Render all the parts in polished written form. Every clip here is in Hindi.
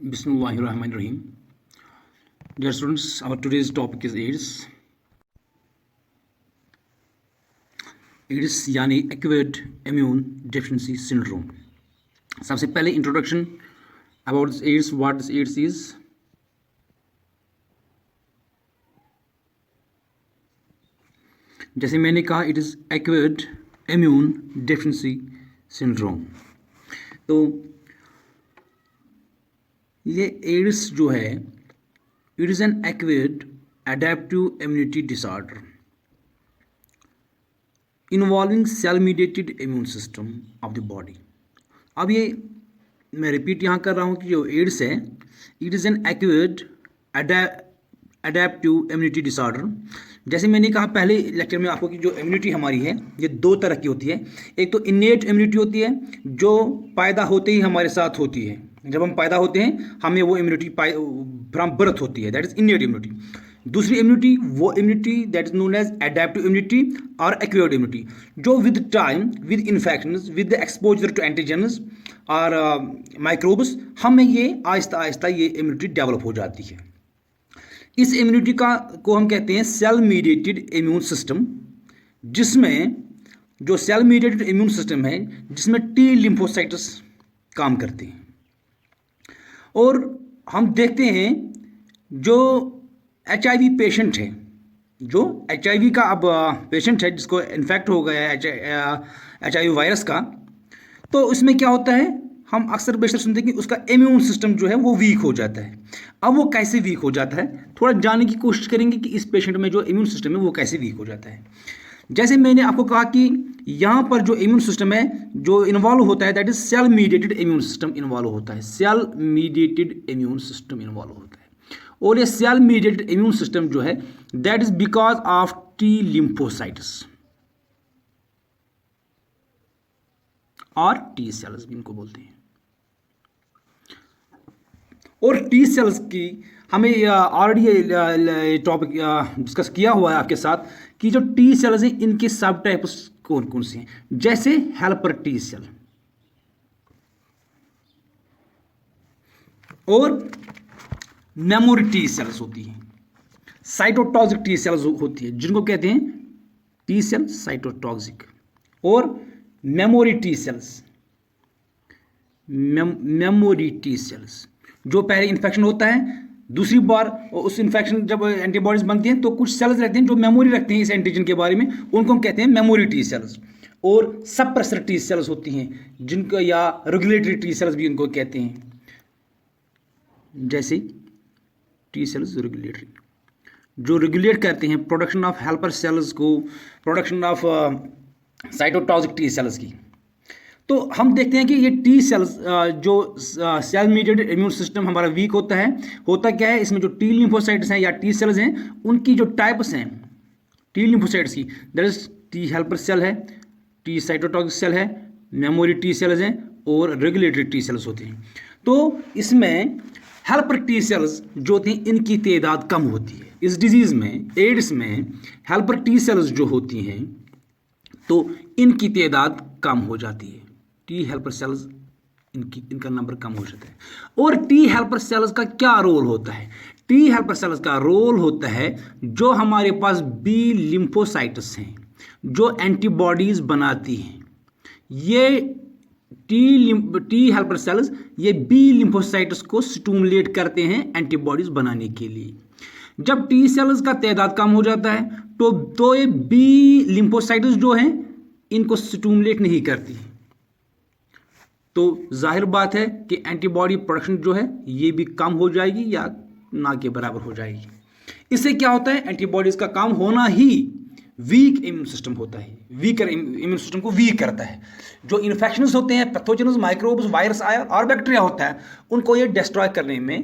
Bismillahirrahmanirrahim. Dear students, our today's topic is AIDS. AIDS यानी एक्वायर्ड इम्यून डेफिशिएंसी सिंड्रोम. सबसे पहले introduction about AIDS. What this AIDS is. जैसे मैंने कहा, it is acquired immune deficiency syndrome. तो ये एड्स जो है, it is an acquired adaptive immunity disorder involving cell mediated immune system of the body. अब ये मैं रिपीट यहाँ कर रहा हूँ कि जो एड्स है, it is an acquired adaptive immunity disorder. जैसे मैंने कहा पहले लेक्चर में आपको कि जो इम्यूनिटी हमारी है ये दो तरह की होती है. एक तो इनेट इम्यूनिटी होती है जो पैदा होते ही हमारे साथ होती है. जब हम पैदा होते हैं हमें वो इम्यूनिटी फ्रॉम बर्थ होती है, दैट इज इनेट इम्यूनिटी. दूसरी इम्यूनिटी वो immunity that is known as adaptive immunity और एक्वायर्ड इम्यूनिटी, जो with time, with infections, with exposure to antigens और माइक्रोब्स, हमें ये आहिस्ता आहिस्ता ये इम्यूनिटी डेवलप हो जाती है. इस इम्यूनिटी को हम कहते हैं सेल मीडिएटेड इम्यून सिस्टम, जिसमें जो सेल मीडिएटेड इम्यून सिस्टम है जिसमें टी लिम्फोसाइट्स काम करते हैं. और हम देखते हैं जो HIV पेशेंट है, जो HIV का अब पेशेंट है जिसको इन्फेक्ट हो गया है HIV वायरस का, तो उसमें क्या होता है, हम अक्सर बेशतर सुनते हैं कि उसका इम्यून सिस्टम जो है वो वीक हो जाता है. अब वो कैसे वीक हो जाता है, थोड़ा जानने की कोशिश करेंगे कि इस पेशेंट में जो इम्यून सिस्टम है वो कैसे वीक हो जाता है. जैसे मैंने आपको कहा कि यहाँ पर जो इम्यून सिस्टम है जो इन्वॉल्व होता है, that is cell mediated immune system involve होता है. Cell mediated immune system involve होता है. और ये सेल मीडिएटेड इम्यून सिस्टम जो है that is because of T lymphocytes और टी सेल्स भी इनको बोलते हैं. और टी सेल्स की हमें ऑलरेडी टॉपिक डिस्कस किया हुआ है आपके साथ कि जो टी सेल्स हैं इनके सब टाइप्स कौन कौन से हैं. जैसे हेल्पर टी सेल और मेमोरी टी सेल्स होती हैं, साइटोटॉक्सिक टी सेल्स होती है जिनको कहते हैं टी सेल साइटोटॉक्सिक, और memory T sales, memory T sales जो पहले इन्फेक्शन होता है, दूसरी बार उस इन्फेक्शन जब एंटीबॉडीज बनती हैं तो कुछ सेल्स रहते हैं जो मेमोरी रखते हैं इस एंटीजन के बारे में, उनको हम कहते हैं मेमोरी टी सेल्स. और सप्रेसर टी सेल्स होती हैं जिनको, या रेगुलेटरी टी सेल्स भी उनको कहते हैं, जैसे टी सेल्स रेगुलेटरी जो रेगुलेट करते हैं प्रोडक्शन ऑफ हेल्पर सेल्स को, production of cytotoxic T cells की. तो हम देखते हैं कि ये टी सेल्स जो सेल मीडिएटेड इम्यून सिस्टम हमारा वीक होता है, होता क्या है, इसमें जो टी लिम्फोसाइट्स हैं या टी सेल्स हैं उनकी जो टाइप्स हैं टी लिम्फोसाइट्स की, that is T helper cell है, टी साइटोटॉक्सिक सेल है, मेमोरी टी सेल्स हैं और रेगुलेटरी टी सेल्स होते हैं. तो इसमें हेल्पर टी सेल्स जो होती हैं इनकी तादाद कम होती है. इस डिजीज़ में, एड्स में, हेल्पर टी सेल्स जो होती हैं तो इनकी तादाद कम हो जाती है. टी हेल्पर सेल्स इनका नंबर कम हो जाता है. और टी हेल्पर सेल्स का क्या रोल होता है, टी हेल्पर सेल्स का रोल होता है जो हमारे पास बी लिम्फोसाइट्स हैं जो एंटीबॉडीज बनाती हैं. ये टी हेल्पर सेल्स ये बी लिम्फोसाइट्स को स्टिमुलेट करते हैं एंटीबॉडीज बनाने के लिए. जब टी सेल्स का तादाद कम हो जाता है तो ये बी लिम्फोसाइट्स जो हैं इनको स्टिमुलेट नहीं करती, तो जाहिर बात है कि एंटीबॉडी प्रोडक्शन जो है ये भी कम हो जाएगी या ना के बराबर हो जाएगी. इससे क्या होता है, एंटीबॉडीज का काम होना ही वीक इम्यून सिस्टम होता है, वीकर इम्यून सिस्टम को वीक करता है. जो इन्फेक्शंस होते हैं, पैथोजेन्स, माइक्रोब्स, वायरस और बैक्टीरिया होता है, उनको ये डिस्ट्रॉय करने में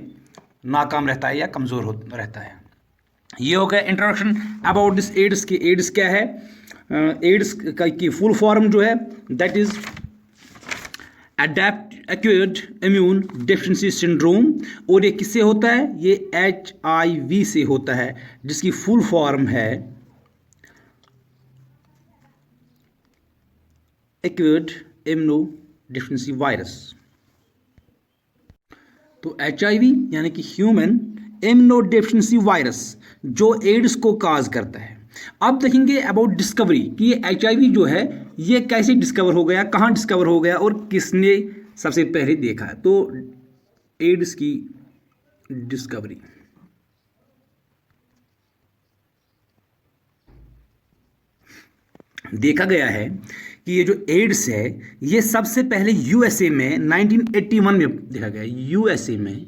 नाकाम रहता है या कमज़ोर रहता है. ये हो गया इंट्रोडक्शन अबाउट दिस एड्स की. एड्स क्या है, एड्स की फुल फॉर्म जो है that is acquired immune deficiency syndrome. और ये किससे होता है, ये HIV से होता है जिसकी फुल फॉर्म है एक्वायर्ड इम्यूनो डेफिशिएंसी वायरस. तो HIV यानी कि ह्यूमन इम्यूनोडेफिशिएंसी वायरस जो एड्स को काज करता है। अब देखेंगे अबाउट डिस्कवरी कि ये HIV जो है ये कैसे डिस्कवर हो गया, कहाँ डिस्कवर हो गया और किसने सबसे पहले देखा है। तो एड्स की डिस्कवरी, देखा गया है कि ये जो एड्स है ये सबसे पहले USA में 1981 में देखा गया। USA में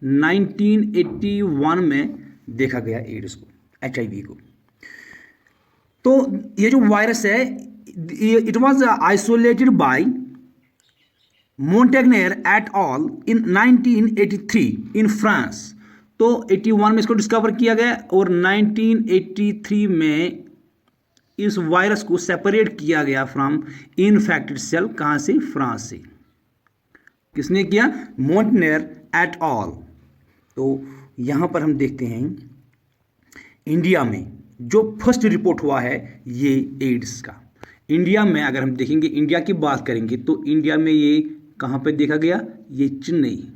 1981 में देखा गया एड्स को, HIV को। तो ये जो वायरस है it was isolated by Montagnier et al in 1983 in France. तो 81 में इसको डिस्कवर किया गया और 1983 में इस वायरस को सेपरेट किया गया फ्रॉम इन्फेक्टेड सेल। कहाँ से? फ्रांस से। किसने किया? मोंटेग्नेर एट ऑल। तो यहाँ पर हम देखते हैं इंडिया में जो फर्स्ट रिपोर्ट हुआ है ये एड्स का। इंडिया में अगर हम देखेंगे, इंडिया की बात करेंगे तो इंडिया में ये कहाँ पर देखा गया? ये चेन्नई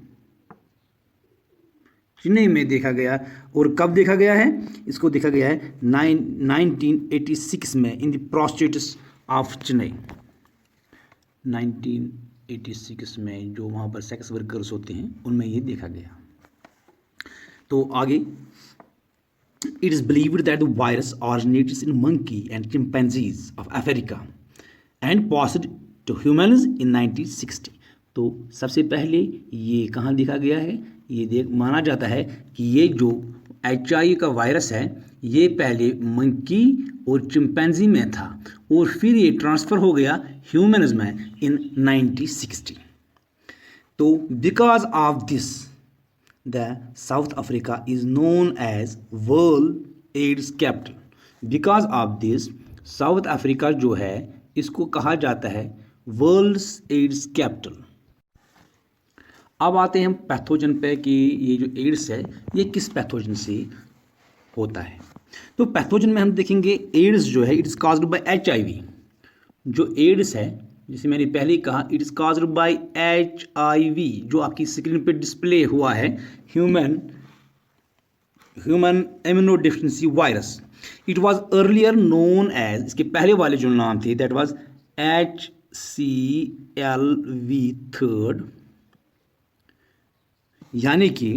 में देखा गया। और कब देखा गया है? इसको देखा गया है 1986 में इन द प्रोस्टेट्स ऑफ चेन्नई। 1986 में जो वहाँ पर सेक्स वर्कर्स होते हैं उनमें ये देखा गया। तो आगे, it is believed that the virus originates in monkey and chimpanzees of Africa and passed to humans in 1960। तो सबसे पहले ये कहाँ देखा गया है? ये माना जाता है कि ये जो HIV का वायरस है ये पहले मंकी और चिंपैंजी में था और फिर ये ट्रांसफ़र हो गया ह्यूमन्स में इन 1960। तो because of this the South Africa is known as world AIDS capital. Because of this South Africa जो है इसको कहा जाता है वर्ल्ड्स एड्स कैपिटल। अब आते हैं हम पैथोजन पे कि ये जो एड्स है ये किस पैथोजन से होता है। तो पैथोजन में हम देखेंगे एड्स जो है it is caused by HIV। जो एड्स है जैसे मैंने पहले ही कहा it is caused by HIV जो आपकी स्क्रीन पे डिस्प्ले हुआ है, human immunodeficiency virus. It was earlier known as, इसके पहले वाले जो नाम थे दैट वाज HCLV3 यानी कि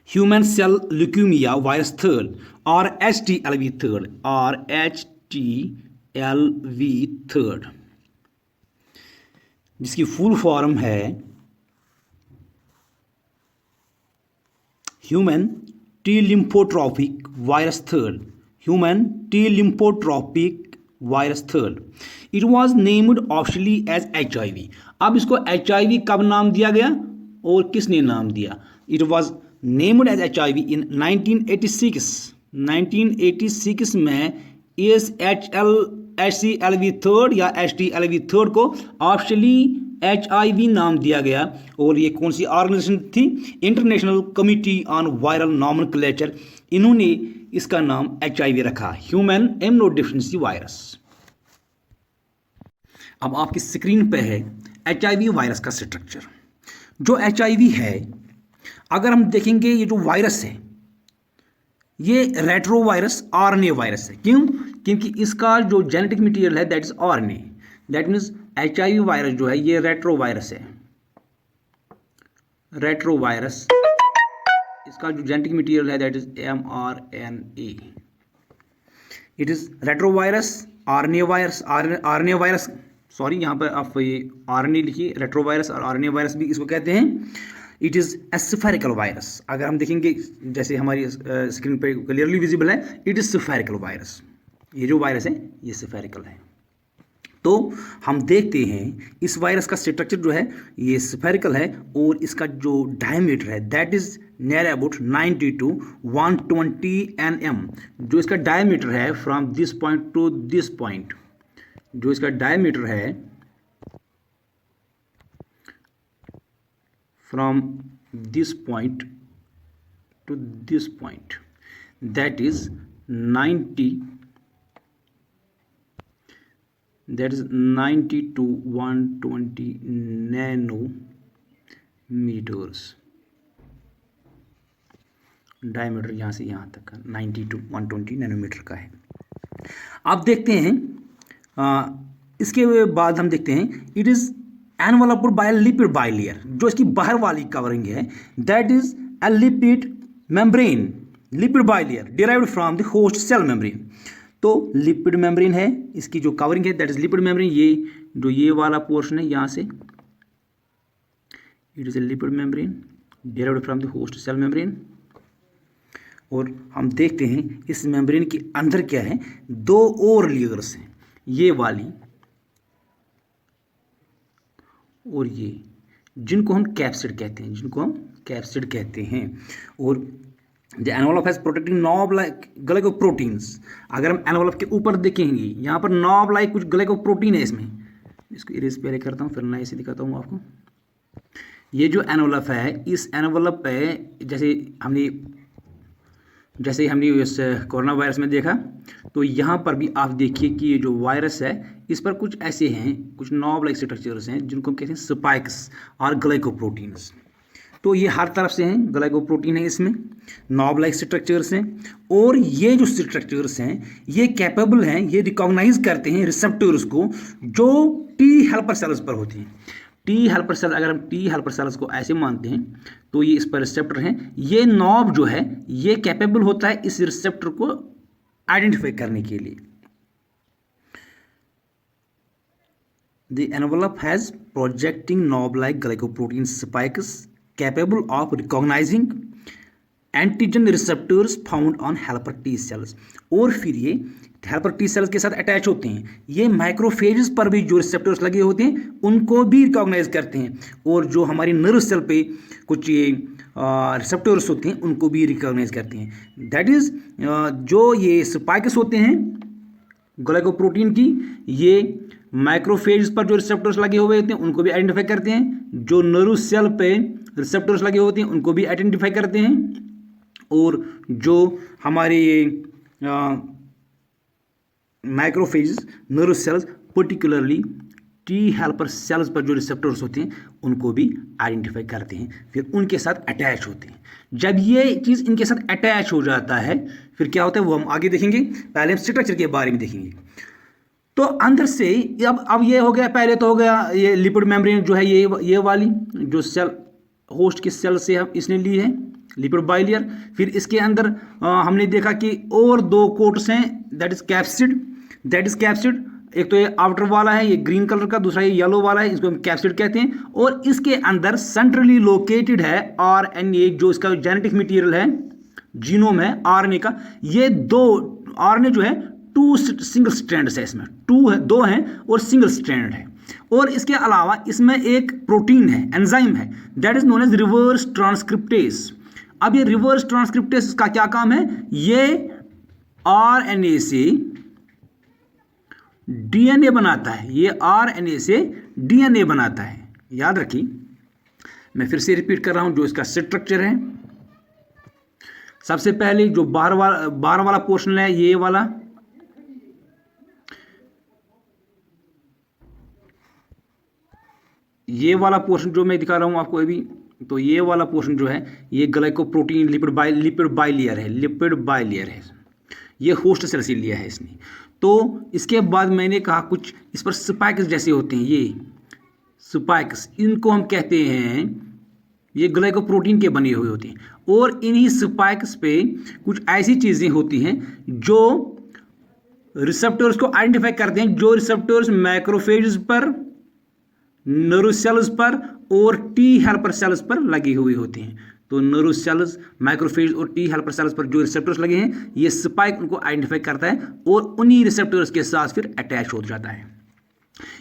ह्यूमन सेल ल्यूकेमिया वायरस 3 और HTLV3 और HTLV3 जिसकी फुल फॉर्म है human T lymphotropic virus 3, human T lymphotropic virus 3। It was named officially as HIV। अब इसको HIV कब नाम दिया गया और किसने नाम दिया? It was named as HIV in 1986। 1986 में इस HCLV3 या HTLV3 को ऑफिशियली HIV नाम दिया गया। और ये कौन सी ऑर्गेनाइजेशन थी? International committee on viral nomenclature. इन्होंने इसका नाम HIV रखा, ह्यूमन इम्यूनोडेफिशिएंसी वायरस। अब आपकी स्क्रीन पे है HIV वायरस का स्ट्रक्चर। जो HIV है अगर हम देखेंगे ये जो वायरस है ये रेट्रो वायरस RNA वायरस है। क्यों? क्योंकि इसका जो जेनेटिक मटेरियल है that is RNA। That means HIV virus जो है ये रेट्रो वायरस है। रेट्रो वायरस, इसका जो जेनेटिक मटेरियल है that is mRNA। It is retro virus RNA virus, RNA virus, sorry यहाँ पर आप ये RNA लिखिए, रेट्रो वायरस और RNA वायरस भी इसको कहते हैं। It is spherical virus. अगर हम देखेंगे जैसे हमारी स्क्रीन पे क्लियरली विजिबल है, इट इज़ स्फेरिकल वायरस। ये जो वायरस है ये स्फेरिकल है। तो हम देखते हैं इस वायरस का स्ट्रक्चर जो है ये स्फेरिकल है और इसका जो डायमीटर है that is near about 90 to 120 nm। जो इसका डायमीटर है from this point to this point, जो इसका डायमीटर है from this point to this point that is 90 to 120 nano meters, diameter यहाँ से यहाँ तक का 90 to 120 नैनोमीटर का है। आप देखते हैं इसके बाद हम देखते हैं it is enveloped by lipid bilayer, जो इसकी बाहर वाली कवरिंग है that is a lipid membrane, lipid bilayer derived from the host cell membrane. तो लिपिड मेम्ब्रेन है, इसकी जो कवरिंग है दैट इज लिपिड मेम्ब्रेन। ये जो ये वाला पोर्शन है यहाँ से it is a lipid membrane derived from the host cell membrane. और हम देखते हैं इस मेम्ब्रेन के अंदर क्या है, दो और लेयर्स हैं, ये वाली और ये, जिनको हम कैप्सिड कहते हैं, जिनको हम कैप्सिड कहते हैं। और the envelope has protecting knob like glycoproteins. अगर हम एनवलप के ऊपर देखेंगे यहाँ पर नॉब लाइक कुछ ग्लाइकोप्रोटीन है इसमें। इसको इरेज पहले करता हूँ फिर नए से दिखाता हूँ आपको। ये जो एनवलप है, इस एनवलप पे जैसे हमने इस कोरोना वायरस में देखा, तो यहाँ पर भी आप देखिए कि ये जो वायरस है इस पर कुछ ऐसे हैं, कुछ नॉब लाइक स्ट्रक्चर्स हैं जिनको हम कहते हैं स्पाइक्स और ग्लाइकोप्रोटीन्स। तो ये हर तरफ से हैं, ग्लाइकोप्रोटीन है इसमें, नॉब लाइक स्ट्रक्चर्स हैं। और ये जो स्ट्रक्चर्स हैं ये कैपेबल हैं, ये रिकॉग्नाइज करते हैं रिसेप्टर्स को जो टी हेल्पर सेल्स पर होती हैं। टी हेल्पर सेल, अगर हम टी हेल्पर सेल्स को ऐसे मानते हैं तो ये इस पर रिसेप्टर हैं। ये नॉब जो है ये कैपेबल होता है इस रिसेप्टर को आइडेंटिफाई करने के लिए। The envelope has projecting knob like glycoprotein spikes capable of recognising antigen receptors found on helper T cells. और फिर ये हेल्पर टी सेल्स के साथ अटैच होते हैं। ये माइक्रोफेजेस पर भी जो रिसेप्टर्स लगे होते हैं उनको भी रिकॉग्नाइज करते हैं, और जो हमारी नर्व सेल पे कुछ ये रिसेप्टर्स होते हैं उनको भी रिकॉग्नाइज करते हैं। दैट इज जो ये स्पाइक्स होते हैं ग्लाइकोप्रोटीन की, ये माइक्रोफेज पर जो रिसेप्टर्स लगे हुए होते हैं उनको भी आइडेंटिफाई करते हैं, जो नर्व सेल पे रिसेप्टर्स लगे होते हैं उनको भी आइडेंटिफाई करते हैं, और जो हमारे ये macrophage nerve cells particularly T helper cells पर जो रिसेप्टर्स होते हैं उनको भी आइडेंटिफाई करते हैं, फिर उनके साथ अटैच होते हैं। जब ये चीज़ इनके साथ अटैच हो जाता है फिर क्या होता है वो हम आगे देखेंगे, पहले हम स्ट्रक्चर के बारे में देखेंगे। तो अंदर से अब ये हो गया, पहले तो हो गया ये लिपिड मेम्ब्रेन जो है ये वाली जो सेल होस्ट के सेल से हम इसने ली है लिपिड बाइलेयर। फिर इसके अंदर हमने देखा कि और दो कोट्स हैं दैट इज कैप्सिड। एक तो ये आउटर वाला है ये ग्रीन कलर का, दूसरा ये येलो वाला है, इसको हम कैप्सिड कहते हैं। और इसके अंदर सेंट्रली लोकेटेड है आरएनए, जो इसका जेनेटिक मटेरियल है, जीनोम है आरएनए का। ये दो आरएनए जो है टू सिंगल स्ट्रैंड्स है, इसमें दो हैं और सिंगल स्ट्रैंड है। और इसके अलावा इसमें एक प्रोटीन है, एंजाइम है that is known as reverse transcriptase. अब ये रिवर्स ट्रांसक्रिप्टेस का क्या काम है, ये आरएनए से डीएनए बनाता है, ये आरएनए से डीएनए बनाता है। याद रखिए, मैं फिर से रिपीट कर रहा हूं जो इसका स्ट्रक्चर है। सबसे पहले जो बाहर वाला पोर्शन है ये वाला, ये वाला पोर्शन जो मैं दिखा रहा हूं आपको अभी, तो ये वाला पोर्शन जो है ये ग्लाइकोप्रोटीन लिपिड बाइलेयर है। ये होस्ट सेल से लिया है इसने। तो इसके बाद मैंने कहा कुछ इस पर स्पाइक्स जैसे होते हैं, ये स्पाइक्स इनको हम कहते हैं, ये ग्लाइकोप्रोटीन के बने हुए होते हैं। और इन्हीं स्पाइक्स पे कुछ ऐसी चीज़ें होती हैं जो रिसेप्टर्स को आइडेंटिफाई करते हैं, जो रिसेप्टर्स मैक्रोफेज पर, नर्व सेल्स पर और टी हेल्पर सेल्स पर लगे हुए होते हैं। तो नर्व सेल्स, माइक्रोफेज और टी हेल्पर सेल्स पर जो रिसेप्टर्स लगे हैं ये स्पाइक उनको आइडेंटिफाई करता है और उन्हीं रिसेप्टर्स के साथ फिर अटैच हो जाता है।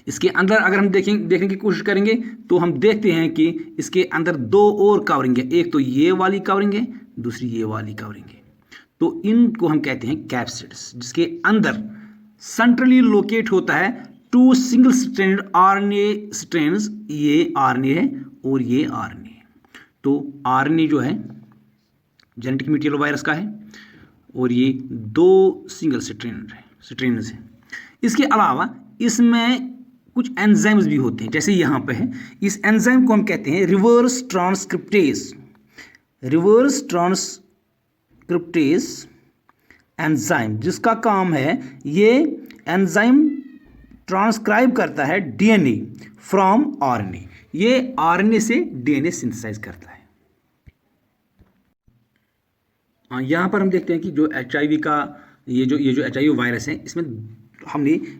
इसके अंदर अगर हम देखने की कोशिश करेंगे तो हम देखते हैं कि इसके अंदर दो और कवरिंग है, एक तो ये वाली कवरिंग है, दूसरी ये वाली कवरिंग है। तो इनको हम कहते हैं कैप्सिड्स, जिसके अंदर सेंट्रली लोकेट होता है to single strand RNA strands, ये आरएनए है और ये आरएनए। तो आरएनए जो है जेनेटिक मटेरियल वायरस का है और ये दो सिंगल स्ट्रैंड्स हैं। इसके अलावा इसमें कुछ एंजाइम्स भी होते हैं, जैसे यहाँ पे है, इस एंजाइम को हम कहते हैं reverse transcriptase. Reverse transcriptase enzyme, जिसका काम है, ये एंजाइम ट्रांसक्राइब करता है डीएनए फ्रॉम आरएनए। ये आरएनए से डीएनए सिंथेसाइज करता है। यहाँ पर हम देखते हैं कि जो एचआईवी का ये जो एचआईवी वायरस है,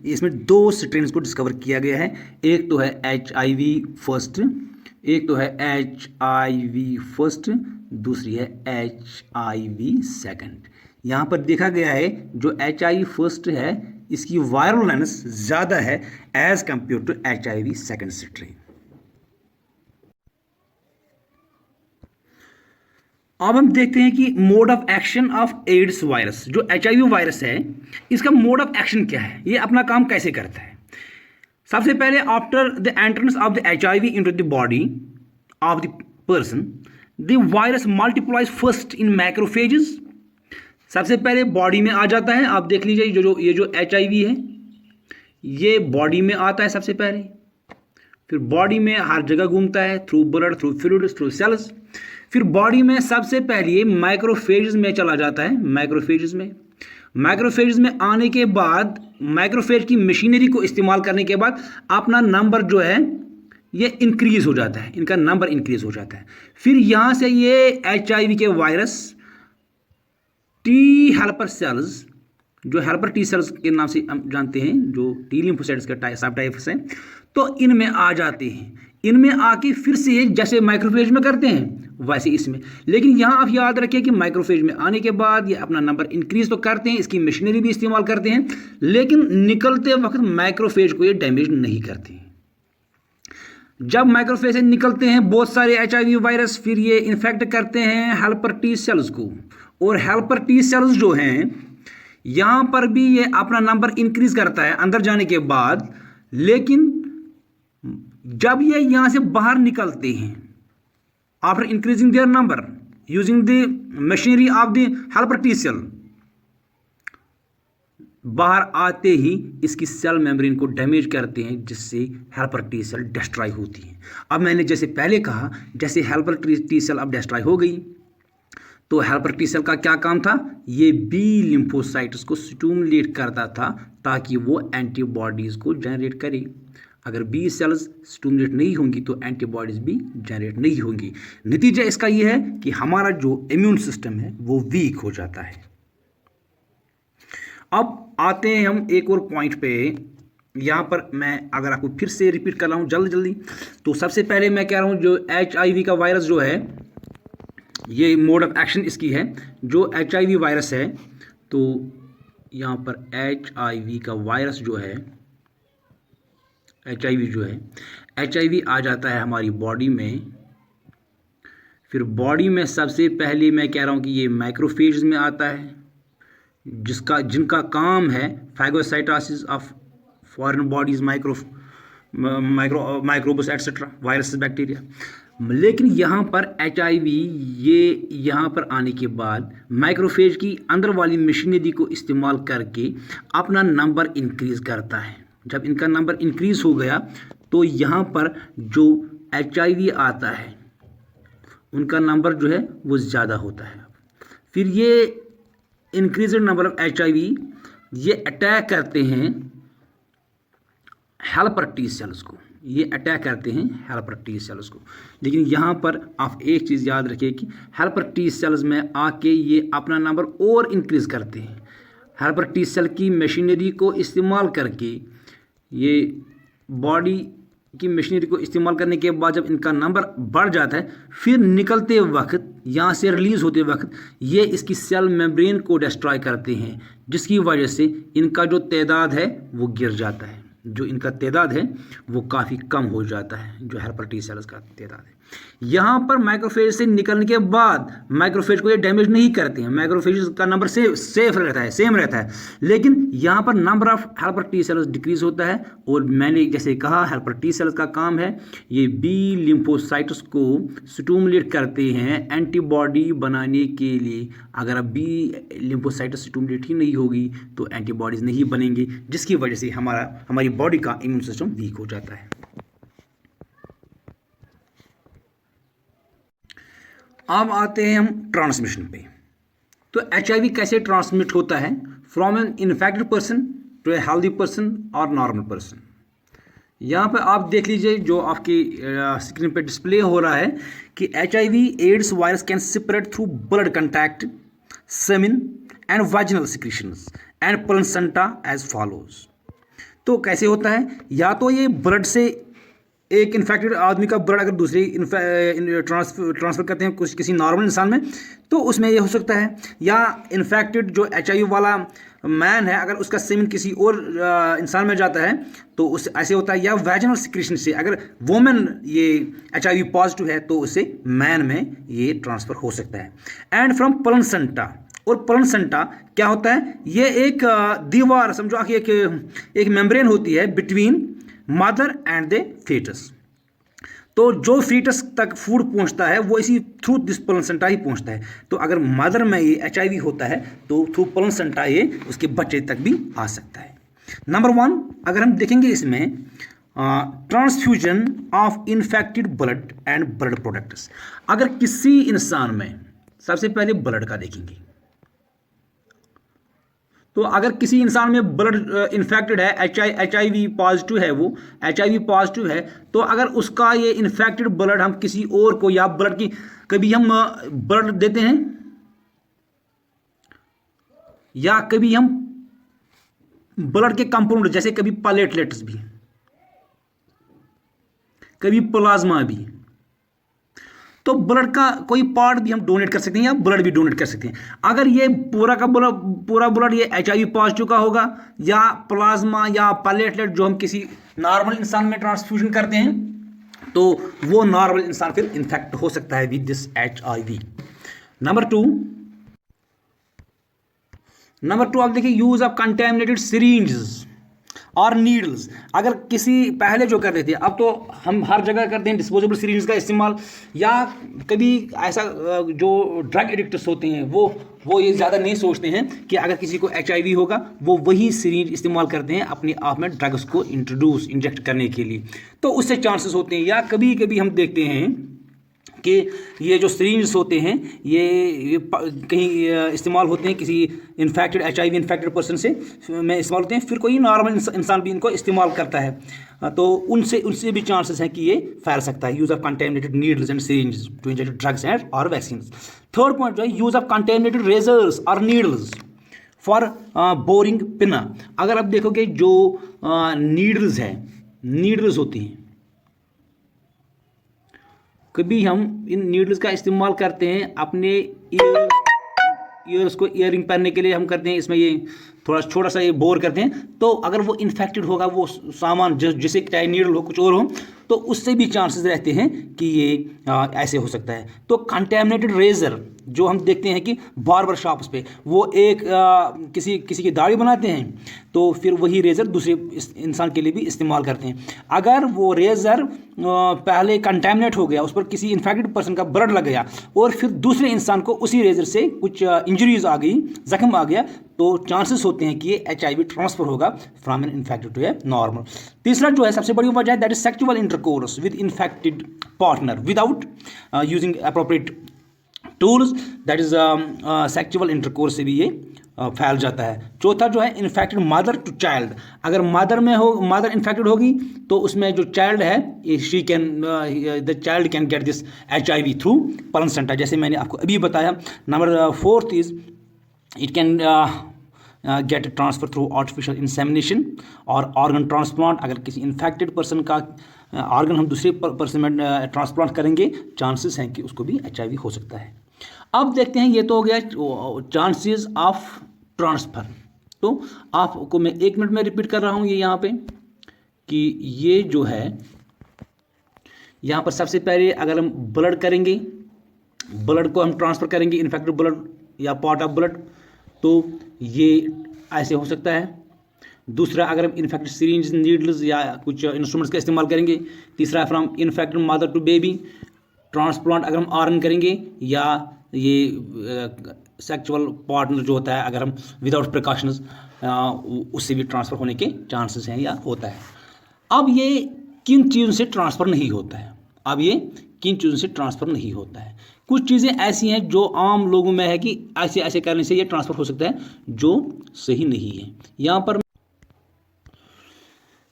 इसमें 2 स्ट्रेन्स को डिस्कवर किया गया है। एक तो है एचआईवी फर्स्ट, एक तो है एचआईवी फर्स्ट, दूसरी है एचआईवी सेकंड। यहाँ पर देखा गया है जो एचआईवी फर्स्ट है, इसकी वायरल लेंथ ज़्यादा है as compare to HIV second strain. अब हम देखते हैं कि mode of action of AIDS virus. जो एचआईवी वायरस है, इसका मोड ऑफ एक्शन क्या है, ये अपना काम कैसे करता है। सबसे पहले after the entrance of the HIV into the body of the person, the virus multiplies first in macrophages. सबसे पहले बॉडी में आ जाता है। आप देख लीजिए, ये जो एचआईवी है, ये बॉडी में आता है सबसे पहले, फिर बॉडी में हर जगह घूमता है, through blood, through fluids, through cells. फिर बॉडी में सबसे पहले माइक्रोफेजेस में चला जाता है। माइक्रोफेजेस में आने के बाद, माइक्रोफेज की मशीनरी को इस्तेमाल करने के बाद अपना नंबर जो है ये इंक्रीज हो जाता है, इनका नंबर इंक्रीज हो जाता है। फिर यहाँ से ये एचआईवी के वायरस टी हेल्पर सेल्स, जो हेल्पर टी सेल्स के नाम से हम जानते हैं, जो टी लिम्फोसाइट्स के सब टाइप्स हैं, तो इनमें आ जाते हैं। इनमें आके फिर से जैसे माइक्रोफेज में करते हैं वैसे इसमें, लेकिन यहाँ आप याद रखिए कि माइक्रोफेज में आने के बाद ये अपना नंबर इंक्रीज तो करते हैं, इसकी मशीनरी भी इस्तेमाल करते हैं, लेकिन निकलते वक्त माइक्रोफेज को ये डैमेज नहीं करते हैं। जब माइक्रोफेज से निकलते हैं बहुत सारे एचआईवी वायरस, फिर ये इन्फेक्ट करते हैं हेल्पर टी सेल्स को, और हेल्पर टी सेल्स जो हैं, यहाँ पर भी ये अपना नंबर इंक्रीज करता है अंदर जाने के बाद। लेकिन जब ये यहाँ से बाहर निकलते हैं, after increasing their number using the machinery of the helper T cell, बाहर आते ही इसकी सेल मेम्ब्रेन को डैमेज करते हैं, जिससे हेल्पर टी सेल डिस्ट्रॉय होती है। अब मैंने जैसे पहले कहा, जैसे हेल्पर टी सेल अब डिस्ट्रॉय हो गई, तो हेल्पर टी सेल का क्या काम था, ये बी लिम्फोसाइट्स को स्टिमुलेट करता था ताकि वो एंटीबॉडीज को जनरेट करे। अगर बी सेल्स स्टिमुलेट नहीं होंगी तो एंटीबॉडीज भी जनरेट नहीं होंगी। नतीजा इसका ये है कि हमारा जो इम्यून सिस्टम है वो वीक हो जाता है। अब आते हैं हम एक और पॉइंट पे। यहाँ पर मैं अगर आपको फिर से रिपीट कर रहा हूँ जल्दी, तो सबसे पहले मैं कह रहा हूँ जो एचआईवी का वायरस जो है, ये मोड ऑफ एक्शन इसकी है। जो एचआईवी वायरस है, तो यहाँ पर एचआईवी का वायरस जो है, एचआईवी आ जाता है हमारी बॉडी में। फिर बॉडी में सबसे पहले मैं कह रहा हूँ कि ये माइक्रोफेज में आता है, जिनका काम है phagocytosis of foreign bodies, microbus etcetera, virus, bacteria. लेकिन यहाँ पर एचआईवी ये यहाँ पर आने के बाद माइक्रोफेज की अंदर वाली मशीनरी को इस्तेमाल करके अपना नंबर इंक्रीज करता है। जब इनका नंबर इंक्रीज हो गया तो यहाँ पर जो एचआईवी आता है उनका नंबर जो है वो ज़्यादा होता है। फिर ये इंक्रीज्ड नंबर ऑफ एचआईवी ये अटैक करते हैं हेल्पर टी सेल्स को, लेकिन यहाँ पर आप एक चीज़ याद रखिए कि हेल्पर टी सेल्स में आके ये अपना नंबर और इंक्रीज करते हैं। हेल्पर टी सेल की मशीनरी को इस्तेमाल करके, ये बॉडी की मशीनरी को इस्तेमाल करने के बाद जब इनका नंबर बढ़ जाता है, फिर निकलते वक्त, यहाँ से रिलीज़ होते वक्त ये इसकी सेल मेम्ब्रेन को डिस्ट्रॉय करते हैं, जिसकी वजह से इनका जो तादाद है वो गिर जाता है। जो इनका तादाद है वो काफ़ी कम हो जाता है, जो हेल्पर टी सेल्स का तादाद है। यहाँ पर माइक्रोफेज से निकलने के बाद माइक्रोफेज को ये डैमेज नहीं करते हैं, माइक्रोफेज का नंबर सेम रहता है, लेकिन यहाँ पर number of helper T cells decrease होता है। और मैंने जैसे कहा, हेल्पर टी सेल्स का काम है ये बी लिम्फोसाइट्स को स्टिमुलेट करते हैं एंटीबॉडी बनाने के लिए। अगर बी लिम्फोसाइट्स स्टिमुलेट ही नहीं होगी तो एंटीबॉडीज नहीं बनेंगी, जिसकी वजह से हमारी बॉडी का इम्यून सिस्टम वीक हो जाता है। अब आते हैं हम ट्रांसमिशन पे। तो HIV कैसे ट्रांसमिट होता है? From an infected person to a healthy person और नॉर्मल पर्सन। यहाँ पे आप देख लीजिए जो आपकी स्क्रीन पे डिस्प्ले हो रहा है कि HIV AIDS virus can spread through blood contact, semen and vaginal secretions and placenta as follows. तो कैसे होता है? या तो ये ब्लड से, एक इन्फेक्टेड आदमी का ब्लड अगर दूसरे ट्रांसफ़र करते हैं कुछ किसी नॉर्मल इंसान में, तो उसमें ये हो सकता है। या इन्फेक्टेड जो HIV वाला मैन है, अगर उसका सेमेन किसी और इंसान में जाता है तो उस ऐसे होता है। या वैजिनल सिक्रीशन से, अगर वोमेन ये HIV पॉजिटिव है तो उससे मैन में ये ट्रांसफ़र हो सकता है। एंड फ्रॉम प्लेसेंटा, और प्लेसेंटा क्या होता है? ये एक दीवार समझो कि एक मेम्ब्रेन होती है between mother and the foetus. तो जो फीटस तक फूड पहुंचता है वो इसी थ्रू दिस प्लेसेंटा ही पहुंचता है। तो अगर मदर में ये HIV होता है तो थ्रू प्लेसेंटा ये उसके बच्चे तक भी आ सकता है। नंबर 1 अगर हम देखेंगे इसमें transfusion of infected blood and blood products. अगर किसी इंसान में, सबसे पहले ब्लड का देखेंगे, तो अगर किसी इंसान में ब्लड इन्फेक्टेड है, HIV पॉजिटिव है, वो HIV पॉजिटिव है, तो अगर उसका ये इन्फेक्टेड ब्लड हम किसी और को, या ब्लड की कभी हम ब्लड देते हैं या कभी हम ब्लड के कंपाउंड जैसे कभी प्लेटलेट्स भी, कभी प्लाज्मा भी, तो ब्लड का कोई पार्ट भी हम डोनेट कर सकते हैं या ब्लड भी डोनेट कर सकते हैं। अगर ये पूरा का पूरा ब्लड ये HIV पॉजिटिव का होगा, या प्लाज्मा या प्लेटलेट जो हम किसी नॉर्मल इंसान में ट्रांसफ्यूजन करते हैं, तो वो नॉर्मल इंसान फिर इन्फेक्ट हो सकता है with this HIV। Number two आप देखिए यूज ऑफ कंटेमिनेटेड सिरिंजेस और नीडल्स। अगर किसी पहले जो कर रहे थे, अब तो हम हर जगह करते हैं डिस्पोजेबल सिरिंज का इस्तेमाल, या कभी ऐसा जो ड्रग एडिक्ट्स होते हैं वो ये ज़्यादा नहीं सोचते हैं कि अगर किसी को HIV होगा वो वही सिरिंज इस्तेमाल करते हैं अपने आप में ड्रग्स को इंजेक्ट करने के लिए, तो उससे चांसेस होते हैं। या कभी कभी हम देखते हैं कि ये जो सिरिंज होते हैं ये कहीं इस्तेमाल होते हैं किसी इन्फेक्टेड HIV इन्फेक्टेड पर्सन से में इस्तेमाल होते हैं, फिर कोई नॉर्मल इंसान भी इनको इस्तेमाल करता है, तो उनसे भी चांसेस हैं कि ये फैल सकता है। Use of contaminated needles and syringes to inject drugs and और वैक्सीन। थर्ड पॉइंट जो है यूज़ ऑफ कंटेमिनेटेड रेजर्स और नीडल्स फॉर बोरिंग पिना। अगर आप देखोगे जो नीडल्स होती हैं, कभी हम इन नीडल्स का इस्तेमाल करते हैं अपने ईयर्स को ईयरिंग पहनने के लिए हम करते हैं, इसमें ये थोड़ा छोटा सा ये बोर करते हैं, तो अगर वो इन्फेक्टेड होगा वो सामान जिसे चाहे नीडल हो कुछ और हो, तो उससे भी चांसेस रहते हैं कि ये ऐसे हो सकता है। तो कंटेमिनेटेड रेजर जो हम देखते हैं कि बार्बर शॉप्स पे वो एक किसी की दाढ़ी बनाते हैं, तो फिर वही रेज़र दूसरे इंसान के लिए भी इस्तेमाल करते हैं। अगर वो रेज़र पहले कंटेमिनेट हो गया, उस पर किसी इन्फेक्टेड पर्सन का ब्लड लग गया और फिर दूसरे इंसान को उसी रेज़र से कुछ इंजरीज आ गई, जख्म आ गया, तो चांसेस होते हैं कि ये HIV ट्रांसफर होगा from an infected to a normal. तीसरा जो है सबसे बड़ी वजह है that is sexual intercourse with infected partner without using appropriate tools, that is sexual intercourse से भी ये फैल जाता है। चौथा जो है इन्फेक्टेड मदर टू चाइल्ड। अगर मदर इन्फेक्टेड होगी तो उसमें जो चाइल्ड है the child can get this HIV through placenta, जैसे मैंने आपको अभी बताया। Number fourth is it can get transfer through artificial insemination और ऑर्गन ट्रांसप्लांट। अगर किसी इन्फेक्टेड पर्सन का ऑर्गन हम दूसरे पर्सन में ट्रांसप्लांट करेंगे, चांसेस हैं कि उसको भी HIV हो सकता है। अब देखते हैं, ये तो हो गया चांसेस ऑफ ट्रांसफ़र। तो आपको मैं 1 मिनट में रिपीट कर रहा हूँ ये यहाँ पे कि ये जो है यहाँ पर सबसे पहले अगर हम ब्लड करेंगे, ब्लड को हम ट्रांसफ़र करेंगे, इन्फेक्टेड ब्लड या पार्ट ऑफ ब्लड, तो ये ऐसे हो सकता है। दूसरा अगर हम इन्फेक्टेड सिरिंज नीडल्स या कुछ इंस्ट्रूमेंट्स का इस्तेमाल करेंगे। तीसरा from infected mother to baby transplant अगर हम ऑर्गन करेंगे, या ये सेक्सुअल पार्टनर जो होता है, अगर हम विदाउट प्रिकॉशंस उससे भी ट्रांसफ़र होने के चांसेस हैं या होता है। अब ये किन चीज़ों से ट्रांसफ़र नहीं होता है, अब ये किन चीज़ों से ट्रांसफ़र नहीं होता है। कुछ चीज़ें ऐसी हैं जो आम लोगों में है कि ऐसे ऐसे करने से ये ट्रांसफ़र हो सकता है, जो सही नहीं है।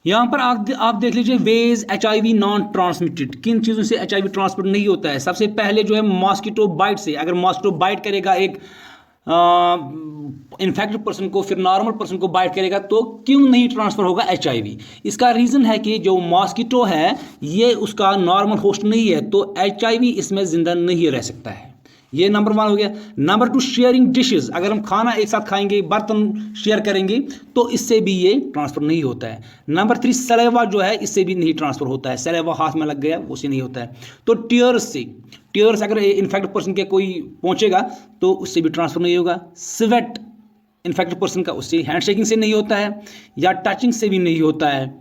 यहाँ पर आप देख लीजिए वेज HIV नॉन ट्रांसमिटेड, किन चीज़ों से HIV ट्रांसमिट नहीं होता है। सबसे पहले जो है मॉस्किटो बाइट से, अगर मॉस्किटो बाइट करेगा एक इन्फेक्टेड पर्सन को, फिर नॉर्मल पर्सन को बाइट करेगा, तो क्यों नहीं ट्रांसफ़र होगा HIV। इसका रीज़न है कि जो मॉस्किटो है ये उसका नॉर्मल होस्ट नहीं है, तो HIV इसमें ज़िंदा नहीं रह सकता है। ये नंबर 1 हो गया। नंबर 2 शेयरिंग डिशेस, अगर हम खाना एक साथ खाएंगे, बर्तन शेयर करेंगे, तो इससे भी ये ट्रांसफ़र नहीं होता है। नंबर 3 सलेवा जो है, इससे भी नहीं ट्रांसफ़र होता है। सलेवा हाथ में लग गया, उससे नहीं होता है। तो टीयर्स से, टीयर्स अगर इन्फेक्टेड पर्सन के कोई पहुंचेगा तो उससे भी ट्रांसफ़र नहीं होगा। स्वेट इन्फेक्टेड पर्सन का, उससे हैंडशेकिंग से नहीं होता है, या टचिंग से भी नहीं होता है,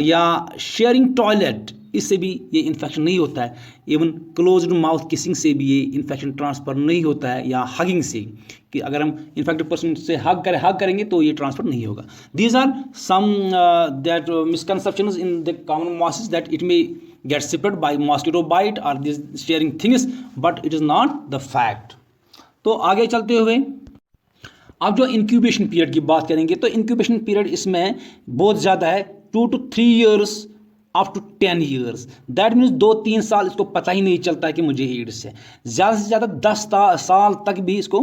या शेयरिंग टॉयलेट, इससे भी ये इन्फेक्शन नहीं होता है। इवन क्लोज्ड माउथ किसिंग से भी ये इन्फेक्शन ट्रांसफ़र नहीं होता है, या हगिंग से, कि अगर हम इन्फेक्टेड पर्सन से हग करेंगे तो ये ट्रांसफ़र नहीं होगा। These are some that misconceptions in the common masses that it may get spread by mosquito bite और this sharing things, but it is not the fact. तो आगे चलते हुए अब जो इंक्यूबेशन पीरियड की बात करेंगे, तो इंक्यूबेशन पीरियड इसमें बहुत ज़्यादा है, 2 to 3 years up to 10 years। That means 2-3 साल इसको पता ही नहीं चलता है कि मुझे एड्स है। ज़्यादा से ज़्यादा 10 साल तक भी इसको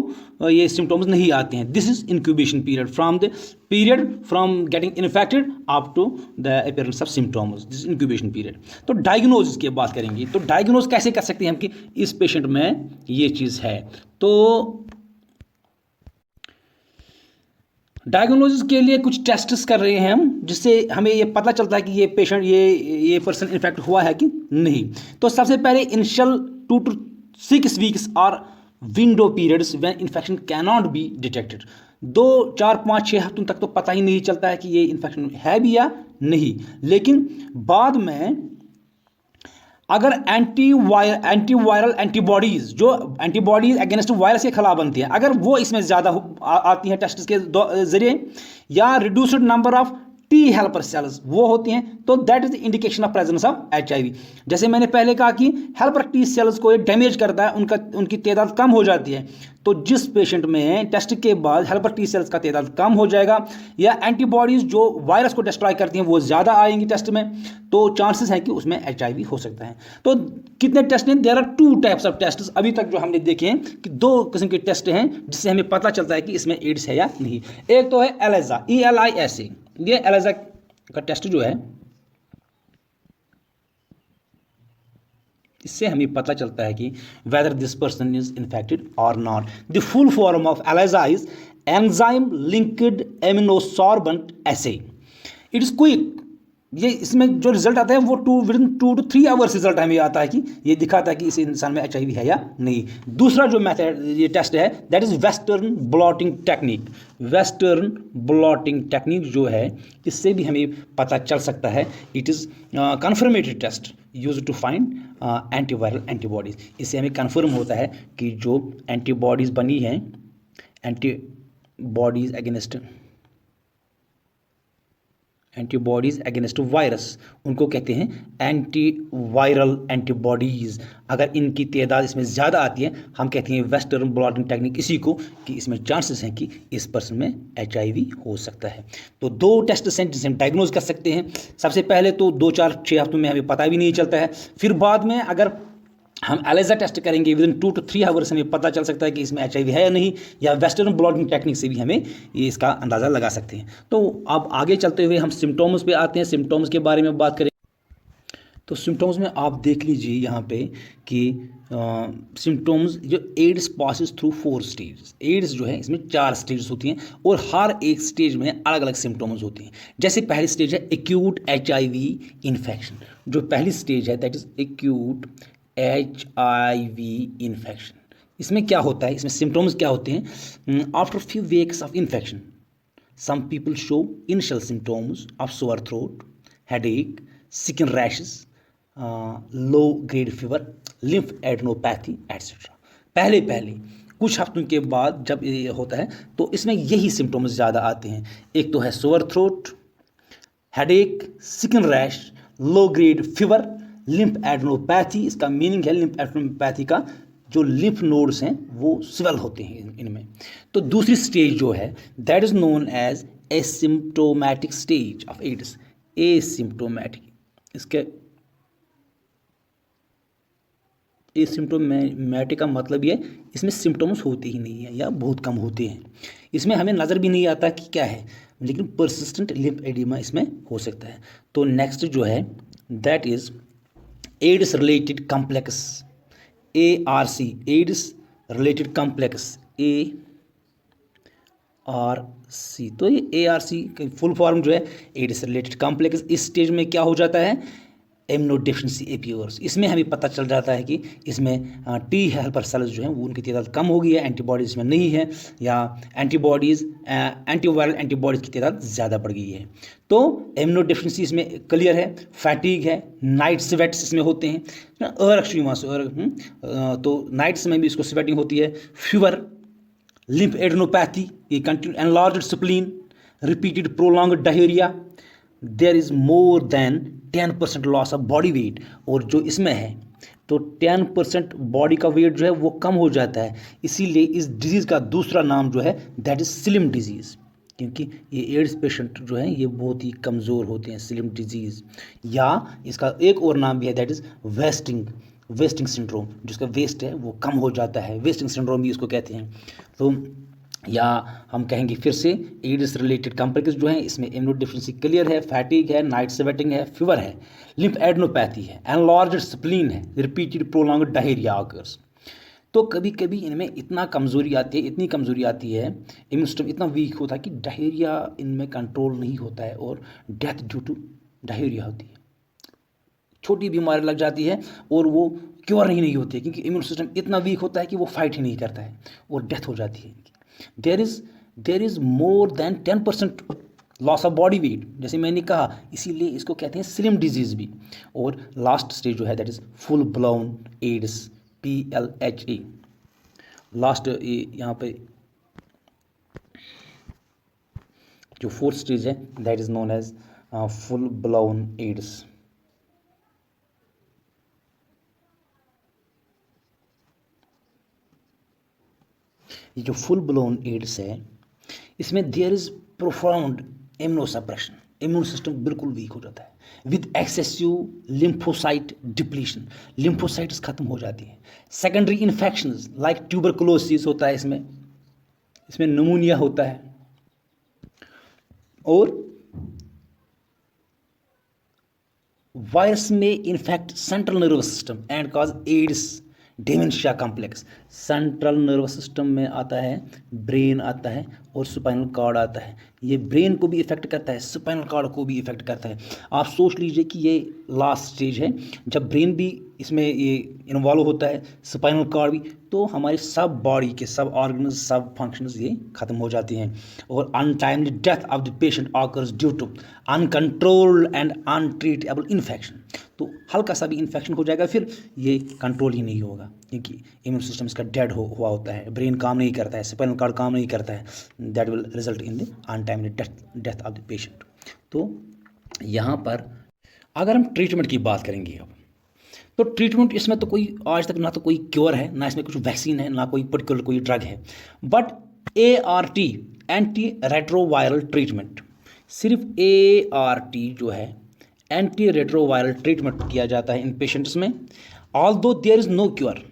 ये सिम्टम्स नहीं आते हैं। This is incubation period, from the period from getting infected up to the appearance of symptoms, this incubation period. तो डायग्नोसिस की बात करेंगे, तो डायग्नोज कैसे कर सकते हैं हम कि इस पेशेंट में ये चीज़ है। तो डायग्नोसिस के लिए कुछ टेस्ट्स कर रहे हैं हम, जिससे हमें ये पता चलता है कि ये पेशेंट ये पर्सन इन्फेक्ट हुआ है कि नहीं। तो सबसे पहले इनिशियल 2 to 6 weeks और window periods when infection cannot be detected. 2, 4, 5, 6 हफ्तों तक तो पता ही नहीं चलता है कि ये इन्फेक्शन है भी या नहीं, लेकिन बाद में अगर एंटीवायरल एंटीबॉडीज़, जो एंटीबॉडीज़ अगेंस्ट वायरस के खिलाफ बनती हैं, अगर वो इसमें ज़्यादा आती हैं टेस्ट के ज़रिए, या reduced number of T helper cells वो होती हैं, तो that is the indication of presence of HIV। जैसे मैंने पहले कहा कि हेल्पर टी सेल्स को ये डैमेज करता है, उनकी तादाद कम हो जाती है। तो जिस पेशेंट में टेस्ट के बाद हेल्पर टी सेल्स का तादाद कम हो जाएगा, या एंटीबॉडीज़ जो वायरस को डिस्ट्रॉय करती हैं वो ज़्यादा आएंगी टेस्ट में, तो चांसेस हैं कि उसमें HIV हो सकता है। तो कितने टेस्ट हैं? There are 2 types of test. अभी तक जो हमने देखे हैं कि 2 किस्म के टेस्ट हैं जिससे हमें पता चलता है कि इसमें एड्स है या नहीं। एक तो है एलिसा, ELISA। ये एलिसा का टेस्ट जो है, इससे हमें पता चलता है कि whether this person is infected और not. The full form of ELISA is enzyme linked immunosorbent assay. It is quick. ये इसमें जो रिजल्ट आता है वो विदिन 2 to 3 hours रिजल्ट हमें आता है कि ये दिखाता है कि इस इंसान में HIV है या नहीं। दूसरा जो मेथड ये टेस्ट है that is western blotting technique. Western blotting technique जो है, इससे भी हमें पता चल सकता है। It is confirmatory test use to find antiviral antibodies. इससे हमें कन्फर्म होता है कि जो एंटीबॉडीज़ बनी हैं, एंटीबॉडीज़ अगेंस्ट वायरस, उनको कहते हैं एंटीवायरल एंटीबॉडीज़। अगर इनकी तादाद इसमें ज़्यादा आती है, हम कहते हैं वेस्टर्न ब्लॉटिंग टेक्निक इसी को, कि इसमें चांसेस हैं कि इस पर्सन में HIV हो सकता है। तो 2 टेस्ट हैं जिसे हम डायग्नोज कर सकते हैं। सबसे पहले तो 2, 4, 6 हफ्तों में हमें पता भी नहीं चलता है, फिर बाद में अगर हम एलिसा टेस्ट करेंगे विदिन 2 to 3 hours हमें पता चल सकता है कि इसमें HIV है या नहीं, या वेस्टर्न ब्लॉटिंग टेक्निक से भी हमें ये इसका अंदाज़ा लगा सकते हैं। तो अब आगे चलते हुए हम सिम्टम्स पे आते हैं। सिम्टम्स के बारे में बात करें तो सिम्टम्स में आप देख लीजिए यहाँ पे कि सिम्टम्स जो AIDS passes through 4 stage. AIDS जो है इसमें 4 स्टेज होती हैं और हर एक स्टेज में अलग अलग सिम्टम्स होती हैं। जैसे पहली स्टेज है एक्यूट HIV इन्फेक्शन। जो पहली स्टेज है that is acute HIV infection. इसमें क्या होता है, इसमें सिम्टम्स क्या होते हैं? After few weeks of infection some people show initial symptoms of sore throat, headache, skin rashes, low grade fever, lymph adenopathy etcetera. पहले पहले कुछ हफ्तों के बाद जब ये होता है तो इसमें यही सिम्टम्स ज़्यादा आते हैं। एक तो है sore throat, headache, skin rash, low grade fever, lymph adenopathy. इसका मीनिंग है लिम्फ एडनोपैथी का जो लिम्फ नोड्स हैं वो स्वेल होते हैं इनमें। तो दूसरी स्टेज जो है that is known as asymptomatic stage of AIDS. Asymptomatic, इसके एसिम्प्टोमेटिक का मतलब ये इसमें सिम्टम्स होते ही नहीं है या बहुत कम होते हैं। इसमें हमें नज़र भी नहीं आता कि क्या है, लेकिन परसिस्टेंट लिम्फ एडिमा इसमें हो सकता है। तो नेक्स्ट जो है that is AIDS related complex, ARC, AIDS related complex, ARC। तो ये ARC की फुल फॉर्म जो है एड्स रिलेटेड कॉम्प्लेक्स। इस स्टेज में क्या हो जाता है, इम्यूनोडेफिशिएंसी एपियर्स। इसमें हमें पता चल जाता है कि इसमें टी हेल्पर सेल्स जो हैं वो उनकी तादाद कम हो गई है, एंटीबॉडीज़ इसमें नहीं है, या एंटीबॉडीज़ एंटीवायरल एंटीबॉडीज़ की तादाद ज़्यादा बढ़ गई है। तो इम्यूनोडेफिशिएंसी इसमें क्लियर है, फैटिग है, नाइट स्वेट्स इसमें होते हैं, तो नाइट्स में भी इसको स्वेटिंग होती है, फीवर, लिम्फ एडनोपैथी, ये continue enlarged spleen, repeated prolonged diarrhoea, there is more than 10% loss of body weight. और जो इसमें है तो 10% बॉडी का वेट जो है वो कम हो जाता है। इसीलिए इस डिजीज़ का दूसरा नाम जो है दैट इज़ स्लिम डिजीज़, क्योंकि ये एड्स पेशेंट जो हैं ये बहुत ही कमज़ोर होते हैं, स्लिम डिजीज़। या इसका एक और नाम भी है दैट इज़ वेस्टिंग सिंड्रोम, जिसका वेस्ट है वो कम हो जाता है, वेस्टिंग सिंड्रोम भी इसको कहते हैं। तो या हम कहेंगे फिर से एड्स रिलेटेड कॉम्प्लेक्स जो हैं इसमें इम्यूनोडेफिशिएंसी क्लियर है, फैटिग है, नाइट स्वेटिंग है, फीवर है, लिम्फ एडनोपैथी है, एनलार्ज्ड स्प्लीन है, रिपीटेड प्रोलॉन्ग्ड डायरिया ऑकर्स। तो कभी कभी इनमें इतना कमज़ोरी आती है, इतनी कमज़ोरी आती है, इम्यून सिस्टम इतना वीक होता है कि डायरिया इनमें कंट्रोल नहीं होता है और डेथ ड्यू टू डायरिया होती है। छोटी बीमारी लग जाती है और वो क्योर नहीं होती है, क्योंकि इम्यून सिस्टम इतना वीक होता है कि वो फाइट ही नहीं करता है और डेथ हो जाती है। There is more than 10% loss of body weight, जैसे मैंने कहा, इसीलिए इसको कहते हैं स्लिम डिजीज़ भी। और लास्ट स्टेज जो है that is full blown AIDS, PLHA। Last यहाँ पे जो फोर्थ स्टेज है that is known as full blown AIDS. ये जो फुल ब्लोन एड्स है इसमें there is profound immunosuppression, immune system बिल्कुल वीक हो जाता है with excessive lymphocyte depletion, lymphocytes खत्म हो जाती हैं। सेकेंडरी इन्फेक्शंस लाइक ट्यूबरकुलोसिस होता है, इसमें निमोनिया होता है, और वायरस में infect central nervous system and cause AIDS dementia complex. Central nervous system में आता है, ब्रेन आता है और स्पाइनल कॉर्ड आता है। ये ब्रेन को भी इफेक्ट करता है, स्पाइनल कॉर्ड को भी इफेक्ट करता है। आप सोच लीजिए कि ये लास्ट स्टेज है जब ब्रेन भी इसमें ये इन्वॉल्व होता है, स्पाइनल कॉर्ड भी, तो हमारे सब बॉडी के सब ऑर्गन्स, सब फंक्शंस ये ख़त्म हो जाते हैं। और untimely death of the patient occurs due to uncontrolled and untreatable infection. तो हल्का सा भी इन्फेक्शन हो जाएगा फिर ये कंट्रोल ही नहीं होगा, क्योंकि इम्यून सिस्टम इसका डेड हुआ होता है, ब्रेन काम नहीं करता है, स्पाइनल कॉर्ड काम नहीं करता है, that will result in the untimely death of the patient. तो यहाँ पर अगर हम ट्रीटमेंट की बात करेंगे अब, तो ट्रीटमेंट इसमें तो कोई आज तक ना तो कोई क्योर है, ना इसमें कुछ वैक्सीन है, ना कोई पर्टिकुलर कोई ड्रग है, but ART, anti retroviral treatment, सिर्फ ART जो है एंटी रेट्रोवायरल ट्रीटमेंट किया जाता है इन पेशेंट्स में। Although there is no cure,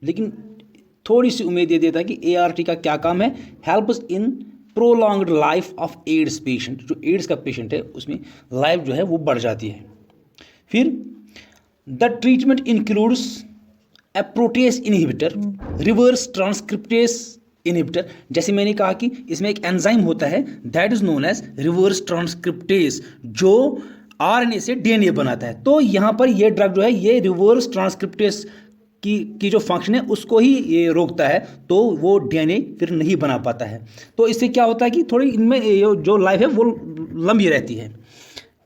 लेकिन थोड़ी सी उम्मीद दे देता है कि ART का क्या काम है, helps in prolonged life of ads patient. जो एड्स का पेशेंट है उसमें लाइफ जो है वो बढ़ जाती है। फिर the treatment includes a protease inhibitor, reverse transcriptase inhibitor. जैसे मैंने कहा कि इसमें एक एंजाइम होता है that is known as reverse transcriptase, जो RNA से DNA बनाता है। तो यहाँ पर ये ड्रग जो है ये रिवर्स ट्रांसक्रिप्टेस की जो फंक्शन है उसको ही ये रोकता है, तो वो DNA फिर नहीं बना पाता है। तो इससे क्या होता है कि थोड़ी इनमें जो लाइफ है वो लंबी रहती है।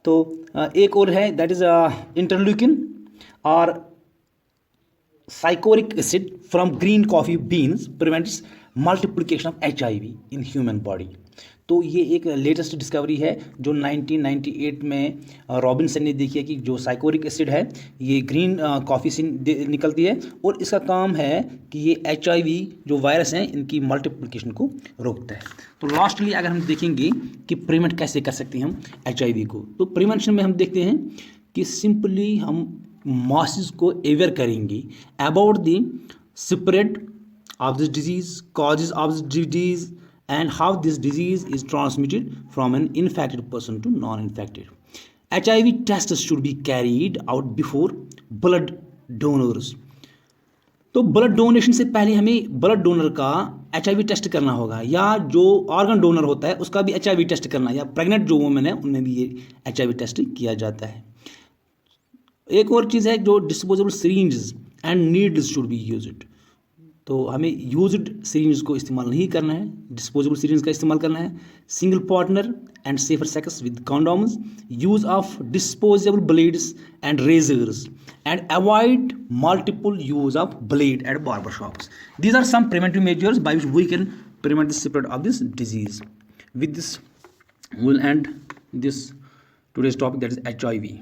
तो एक और है दैट इज़ इंटरल्यूकिन और chicoric acid from green coffee beans prevents multiplication of HIV in human body. तो ये एक लेटेस्ट डिस्कवरी है जो 1998 में रॉबिन्सन ने देखी है कि जो साइकोरिक एसिड है ये ग्रीन कॉफ़ी से निकलती है और इसका काम है कि ये HIV जो वायरस हैं इनकी मल्टीप्लिकेशन को रोकता है। तो लास्टली अगर हम देखेंगे कि प्रिवेंट कैसे कर सकते हैं हम HIV को, तो प्रिवेंशन में हम देखते हैं कि सिंपली हम मासेस को अवेयर करेंगे about the spread of this disease, causes of this disease, and how this disease is transmitted from an infected person to non-infected. HIV tests should be carried out before blood donors. तो ब्लड डोनेशन से पहले हमें ब्लड डोनर का HIV टेस्ट करना होगा, या जो ऑर्गन डोनर होता है उसका भी HIV टेस्ट करना, या प्रेग्नेंट जो वुमेन है उनमें भी ये HIV टेस्ट किया जाता है। एक और चीज़ है जो disposable syringes and needles should be used. तो हमें यूज्ड सिरिंज को इस्तेमाल नहीं करना है, डिस्पोजेबल सिरिंज का इस्तेमाल करना है। Single partner and safer sex with condoms, use of disposable blades and razors, and avoid multiple use of blade at barber shops. These are some preventive measures by which we can prevent the spread of this disease. With this we will end this today's topic, that is HIV.